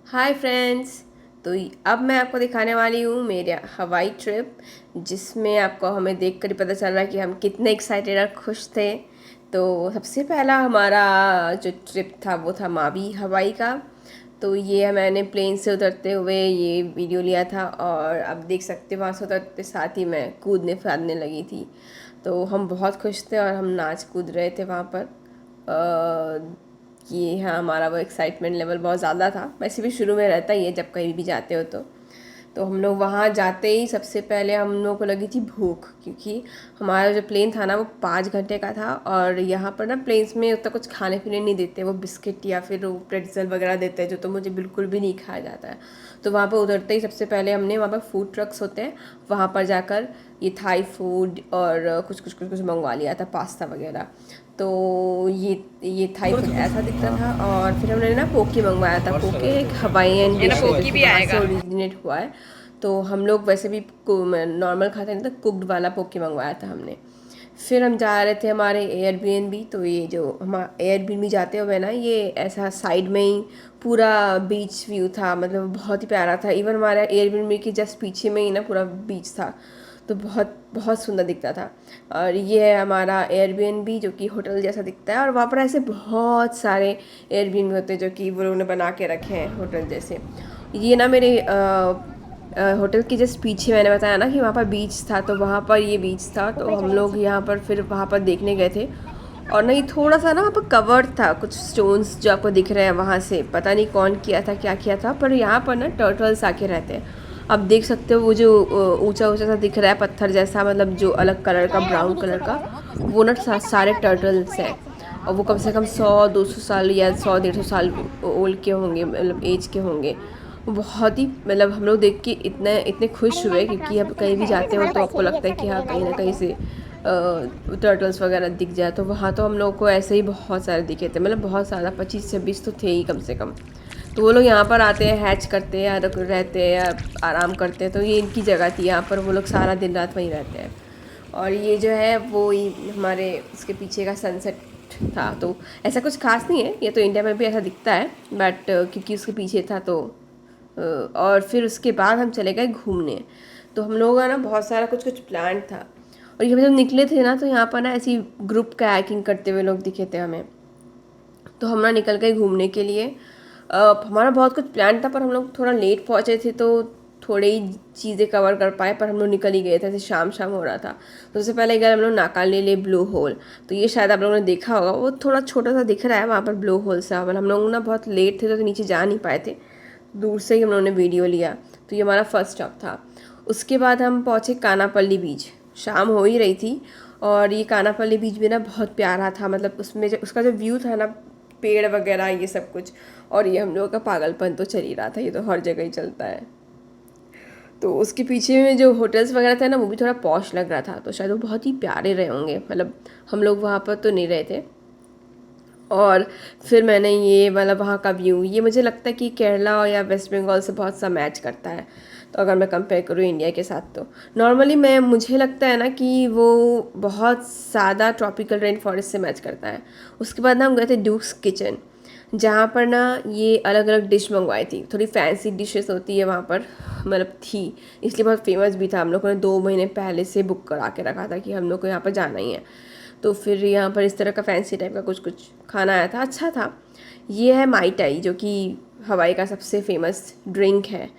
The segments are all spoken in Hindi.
Hi friends. तो अब मैं आपको दिखाने वाली हूँ मेरा हवाई ट्रिप, जिसमें आपको हमें देख कर ही पता चल रहा है कि हम कितने एक्साइटेड और खुश थे। तो सबसे पहला हमारा जो ट्रिप था वो था मावी हवाई का। तो ये मैंने प्लेन से उतरते हुए ये वीडियो लिया था, और अब देख सकते हो वहाँ से उतरते साथ ही मैं कूदने फादने लगी थी। तो हम बहुत खुश थे और हम नाच कूद रहे थे वहाँ पर। कि हाँ, हमारा वो एक्साइटमेंट लेवल बहुत ज़्यादा था। वैसे भी शुरू में रहता ही है जब कहीं भी जाते हो तो हम लोग वहाँ जाते ही सबसे पहले हम लोगों को लगी थी भूख, क्योंकि हमारा जो प्लेन था ना वो 5 घंटे का था, और यहाँ पर ना प्लेन्स में उतना कुछ खाने पीने नहीं देते। वो बिस्किट या फिर वो प्रेटज़ल वगैरह देते हैं, जो तो मुझे बिल्कुल भी नहीं खाया जाता है। तो वहाँ पर उतरते ही सबसे पहले हमने वहाँ पर फूड ट्रक्स होते हैं, वहाँ पर जाकर ये थाई फूड और कुछ मंगवा लिया था, पास्ता वगैरह। तो ये थाई फूड ऐसा दिखता था। और फिर हमने ना पोके मंगवाया था। पोके एक हवाईयन डिश है जो कि वहाँ से ओरिजिनेट हुआ है। तो हम लोग वैसे भी नॉर्मल खाते हैं, तो कुक्ड वाला पोके मंगवाया था हमने। फिर हम जा रहे थे हमारे एयरबीएनबी। तो ये जो हम एयरबीएनबी जाते हुए ना, ये ऐसा साइड में ही पूरा बीच व्यू था, मतलब बहुत ही प्यारा था। इवन हमारा एयरबीएनबी के जस्ट पीछे में ही ना पूरा बीच था। तो बहुत बहुत सुंदर दिखता था। और ये है हमारा एयरबीएनबी, जो कि होटल जैसा दिखता है। और वहाँ पर ऐसे बहुत सारे एयरबीएनबी होते हैं जो कि वो लोगों ने बना के रखे हैं होटल जैसे। ये ना मेरे होटल के जस्ट पीछे मैंने बताया ना कि वहाँ पर बीच था, तो वहाँ पर ये बीच था। तो हम लोग यहाँ पर फिर वहाँ पर देखने गए थे। और नहीं, थोड़ा सा ना वहाँ पर कवर्ड था, कुछ स्टोन्स जो आपको दिख रहे हैं वहाँ से। पता नहीं कौन किया था, क्या किया था, पर यहाँ पर ना टर्टल्स आके रहते हैं। अब देख सकते हो वो जो ऊंचा ऊंचा सा दिख रहा है पत्थर जैसा, मतलब जो अलग कलर का, ब्राउन कलर का, वो ना सारे टर्टल्स हैं। और वो कम से कम 100-200 साल या 100-150 साल ओल्ड के होंगे, मतलब एज के होंगे। वो बहुत ही, मतलब हम लोग देख के इतने इतने खुश हुए, क्योंकि अब कहीं भी जाते हो तो आपको लगता है कि हाँ, कहीं ना कहीं से टर्टल्स वगैरह दिख जाए। तो वहाँ तो हम लोग को ऐसे ही बहुत सारे दिखे थे, मतलब बहुत ज़्यादा, 25-26 तो थे ही कम से कम। तो वो लोग यहाँ पर आते हैं, हैच करते हैं या रहते हैं या आराम करते हैं। तो ये इनकी जगह थी, यहाँ पर वो लोग सारा दिन रात वहीं रहते हैं। और ये जो है वो हमारे इसके पीछे का सनसेट था। तो ऐसा कुछ खास नहीं है, ये तो इंडिया में भी ऐसा दिखता है, बट क्योंकि उसके पीछे था तो और फिर उसके बाद हम चले गए घूमने। तो हम लोगों का ना बहुत सारा कुछ कुछ प्लान था। और ये जब निकले थे ना, तो यहाँ पर ना ऐसी ग्रुप कायाकिंग करते हुए लोग दिखे थे हमें। तो हम ना निकल गए घूमने के लिए। हमारा बहुत कुछ प्लान था, पर हम लोग थोड़ा लेट पहुँचे थे, तो थोड़े ही चीज़ें कवर कर पाए, पर हम लोग निकल ही गए थे, ऐसे शाम शाम हो रहा था। तो सबसे पहले गए हम लोग नाकाले ले ब्लू होल। तो ये शायद आप लोगों ने देखा होगा, वो थोड़ा छोटा सा दिख रहा है वहाँ पर ब्लू होल सा। मतलब हम लोग ना बहुत लेट थे तो नीचे जा नहीं पाए थे, दूर से ही हम लोगों ने वीडियो लिया। तो ये हमारा फर्स्ट स्टॉप था। उसके बाद हम पहुँचे कानापल्ली बीच। शाम हो ही रही थी, और ये कानापल्ली बीच भी ना बहुत प्यारा था। मतलब उसमें उसका जो व्यू था ना, पेड़ वगैरह ये सब कुछ। और ये हम लोगों का पागलपन तो चल ही रहा था, ये तो हर जगह ही चलता है। तो उसके पीछे में जो होटल्स वगैरह थे ना, वो भी थोड़ा पॉश लग रहा था, तो शायद वो बहुत ही प्यारे रहे होंगे। मतलब हम लोग वहाँ पर तो नहीं रहे थे। और फिर मैंने ये वाला वहाँ का व्यू, ये मुझे लगता है कि केरला या वेस्ट बंगाल से बहुत सा मैच करता है। तो अगर मैं कंपेयर करूँ इंडिया के साथ, तो नॉर्मली मुझे लगता है ना कि वो बहुत ज़्यादा ट्रॉपिकल रेन फॉरेस्ट से मैच करता है। उसके बाद ना हम गए थे ड्यूक्स किचन, जहाँ पर ना ये अलग अलग डिश मंगवाई थी। थोड़ी फैंसी डिशेस होती है वहाँ पर, मतलब थी, इसलिए बहुत फेमस भी था। हम लोगों ने 2 महीने पहले से बुक करा के रखा था कि हम लोग को यहाँ पर जाना ही है। तो फिर यहाँ पर इस तरह का फैंसी टाइप का कुछ कुछ खाना आया था, अच्छा था। ये है माई टाई, जो कि हवाई का सबसे फेमस ड्रिंक है।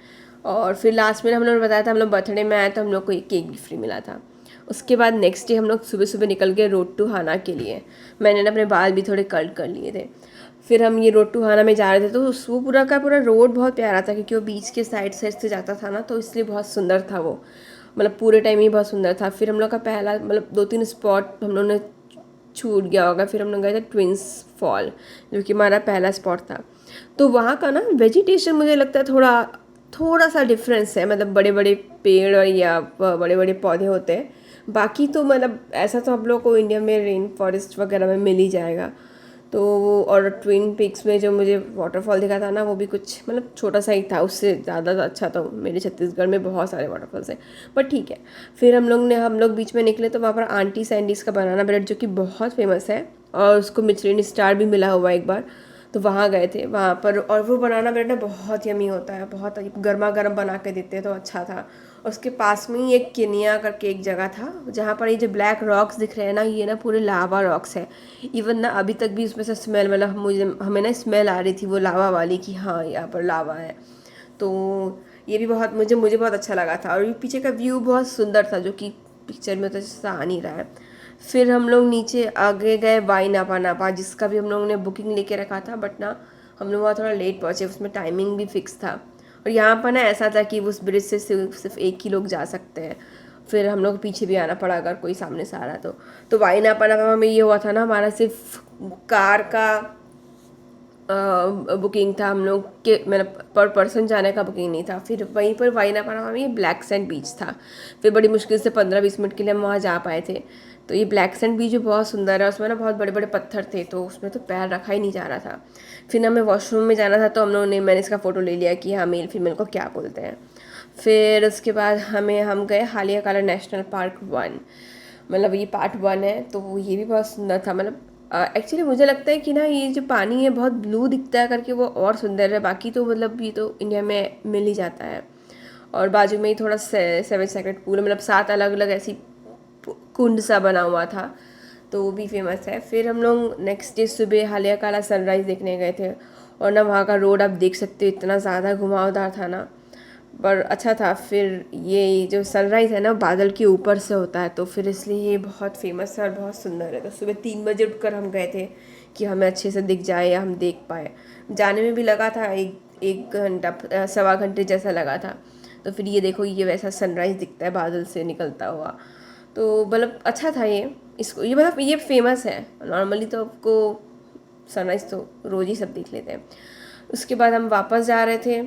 और फिर लास्ट में हम लोगों ने बताया था, हम लोग बर्थडे में आए तो हम लोग को एक केक भी फ्री मिला था। उसके बाद नेक्स्ट डे हम लोग सुबह सुबह निकल गए रोड टू हाना के लिए। मैंने ना अपने बाल भी थोड़े कर्ल कर लिए थे। फिर हम ये रोड टू हाना में जा रहे थे, तो वो पूरा का पूरा रोड बहुत प्यारा था, क्योंकि वो बीच के साइड साइड से जाता था ना, तो इसलिए बहुत सुंदर था वो। मतलब पूरे टाइम ही बहुत सुंदर था। फिर हम लोग का पहला, मतलब 2-3 स्पॉट हम लोग ने छूट गया होगा। फिर हम लोग गए थे ट्विंस फॉल, जो कि हमारा पहला स्पॉट था। तो वहाँ का ना वेजिटेशन मुझे लगता है थोड़ा थोड़ा सा डिफरेंस है। मतलब बड़े बड़े पेड़ और या बड़े बड़े पौधे होते हैं। बाकी तो मतलब ऐसा तो हम लोग को इंडिया में रेन फॉरेस्ट वगैरह में मिल ही जाएगा। तो वो, और ट्विन पिक्स में जो मुझे वाटरफॉल दिखा था ना, वो भी कुछ मतलब छोटा सा ही था, उससे ज़्यादा अच्छा। तो मेरे छत्तीसगढ़ में बहुत सारे वाटरफॉल्स हैं, पर ठीक है। फिर हम लोग बीच में निकले, तो वहाँ पर आंटी सैंडीज़ का बनाना ब्रेड, जो कि बहुत फेमस है, और उसको मिचलिन स्टार भी मिला हुआ एक बार। तो वहाँ गए थे वहाँ पर। और वो बनाना ब्रेड ना बहुत यमी होता है, बहुत गर्मा गर्म बना के देते हैं, तो अच्छा था। उसके पास में ही एक केनिया करके एक जगह था, जहाँ पर ये जो ब्लैक रॉक्स दिख रहे हैं ना, ये ना पूरे लावा रॉक्स है। इवन ना अभी तक भी उसमें से स्मेल, मतलब मुझे हमें ना स्मेल आ रही थी वो लावा वाली, कि हाँ यहाँ पर लावा है। तो ये भी बहुत मुझे बहुत अच्छा लगा था। और ये पीछे का व्यू बहुत सुंदर था, जो कि पिक्चर में तो जैसा आ नहीं रहा है। फिर हम लोग नीचे आगे गए वाई नापा नापा, जिसका भी हम लोगों ने बुकिंग लेके रखा था, बट ना हम लोग वहाँ थोड़ा लेट पहुँचे, उसमें टाइमिंग भी फिक्स था। और यहाँ पर ना ऐसा था कि उस ब्रिज से सिर्फ एक ही लोग जा सकते हैं, फिर हम लोग पीछे भी आना पड़ा अगर कोई सामने से आ रहा। तो वाई नापा नापा में ये हुआ था ना, हमारा सिर्फ कार का बुकिंग था, हम लोग के मतलब पर पर्सन जाने का बुकिंग नहीं था। फिर वहीं पर वाइनापाड़ा में ब्लैक सैंड बीच था, फिर बड़ी मुश्किल से 15-20 मिनट के लिए हम वहाँ जा पाए थे। तो ये ब्लैक सैंड बीच जो बहुत सुंदर है, उसमें ना बहुत बड़े बड़े पत्थर थे, तो उसमें तो पैर रखा ही नहीं जा रहा था। फिर हमें वॉशरूम में जाना था, तो हम लोगों ने मैंने इसका फ़ोटो ले लिया कि हाँ मेल फीमेल को क्या बोलते हैं। फिर उसके बाद हम गए हालिया काला नेशनल पार्क 1, मतलब ये पार्ट 1 है, तो ये भी बहुत सुंदर था। मतलब एक्चुअली मुझे लगता है कि ना ये जो पानी है बहुत ब्लू दिखता है करके वो और सुंदर है, बाकी तो मतलब ये तो इंडिया में मिल ही जाता है। और बाजू में ही थोड़ा 7 सेक्रेट पूल, मतलब 7 अलग अलग ऐसी कुंड सा बना हुआ था, तो वो भी फेमस है। फिर हम लोग नेक्स्ट डे सुबह हालिया काला सनराइज़ देखने गए थे। और ना वहाँ का रोड आप देख सकते हो, इतना ज़्यादा घुमावदार था ना, पर अच्छा था। फिर ये जो सनराइज़ है ना बादल के ऊपर से होता है, तो फिर इसलिए ये बहुत फेमस है और बहुत सुंदर है। तो सुबह 3 बजे उठकर हम गए थे कि हमें अच्छे से दिख जाए या हम देख पाए। जाने में भी लगा था एक घंटा 1.25 घंटे जैसा लगा था। तो फिर ये देखो, ये वैसा सनराइज़ दिखता है बादल से निकलता हुआ, तो मतलब अच्छा था ये। इसको ये मतलब ये फेमस है, नॉर्मली तो आपको सनराइज़ तो रोज़ ही सब देख लेते हैं। उसके बाद हम वापस जा रहे थे,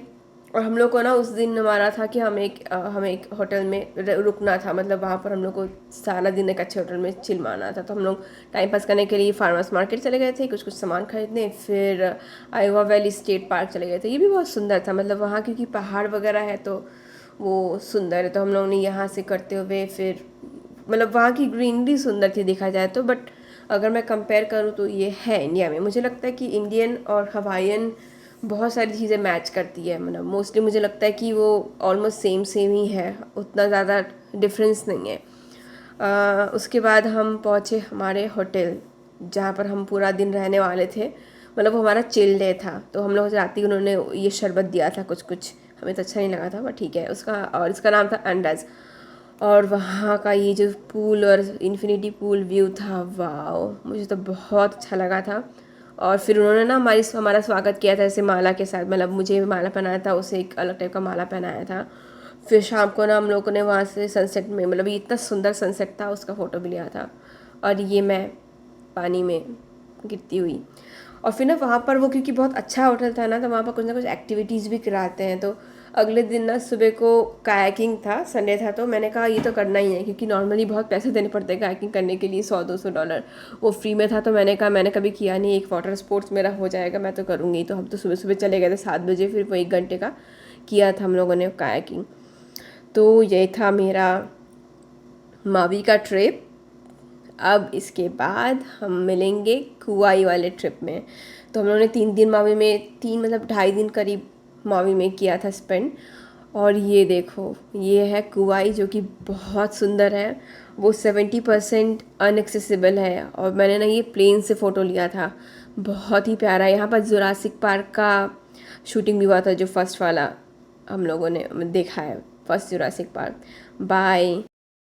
और हम लोग को ना उस दिन हमारा था कि हमें एक होटल में रुकना था, मतलब वहाँ पर हम लोग को सारा दिन एक अच्छे होटल में चिल मारना था। तो हम लोग टाइम पास करने के लिए फार्मर्स मार्केट चले गए थे, कुछ कुछ सामान खरीदने। फिर आयोवा वैली स्टेट पार्क चले गए थे, ये भी बहुत सुंदर था। मतलब वहाँ क्योंकि पहाड़ वगैरह है तो वो सुंदर है, तो हम लोगों ने यहाँ से करते हुए फिर मतलब वहाँ की ग्रीनरी सुंदर थी देखा जाए तो। बट अगर मैं कंपेयर करूँ तो ये है इंडिया में, मुझे लगता है कि इंडियन और हवाईयन बहुत सारी चीज़ें मैच करती है। मतलब मोस्टली मुझे लगता है कि वो ऑलमोस्ट सेम सेम ही है, उतना ज़्यादा डिफरेंस नहीं है। उसके बाद हम पहुँचे हमारे होटल, जहाँ पर हम पूरा दिन रहने वाले थे। मतलब वो हमारा चिल डे था, तो हम लोग रात ही उन्होंने ये शरबत दिया था कुछ कुछ, हमें तो अच्छा नहीं लगा था, बट ठीक है उसका। और इसका नाम था अंडाज। और वहाँ का ये जो पूल और इन्फिनिटी पूल व्यू था, वाह मुझे तो बहुत अच्छा लगा था। और फिर उन्होंने ना हमारा स्वागत किया था ऐसे माला के साथ, मतलब मुझे माला पहनाया था, उसे एक अलग टाइप का माला पहनाया था। फिर शाम को ना हम लोगों ने वहाँ से सनसेट में, मतलब ये इतना सुंदर सनसेट था, उसका फ़ोटो भी लिया था। और ये मैं पानी में गिरती हुई। और फिर ना वहाँ पर वो क्योंकि बहुत अच्छा होटल था ना कुछ ना कुछ एक्टिविटीज़ भी कराते हैं। तो अगले दिन ना सुबह को कायाकिंग था, संडे था, तो मैंने कहा ये तो करना ही है, क्योंकि नॉर्मली बहुत पैसे देने पड़ते हैं कायाकिंग करने के लिए, $100-200। वो फ्री में था, तो मैंने कहा मैंने कभी किया नहीं, एक वाटर स्पोर्ट्स मेरा हो जाएगा, मैं तो करूँगी। तो हम तो सुबह सुबह चले गए थे 7 बजे, फिर वो 1 घंटे का किया था हम लोगों ने कायाकिंग। तो ये था मेरा मावी का ट्रिप। अब इसके बाद हम मिलेंगे कुआई वाले ट्रिप में। तो हम लोगों ने 3 दिन मावी में, 3 मतलब 2.5 दिन करीब मावी में किया था स्पेंड। और ये देखो, ये है कुआई, जो कि बहुत सुंदर है। वो 70% अनएक्सेसिबल है, और मैंने ना ये प्लेन से फ़ोटो लिया था, बहुत ही प्यारा है। यहाँ पर जुरासिक पार्क का शूटिंग भी हुआ था, जो फर्स्ट वाला हम लोगों ने देखा है, फर्स्ट जुरासिक पार्क। बाय।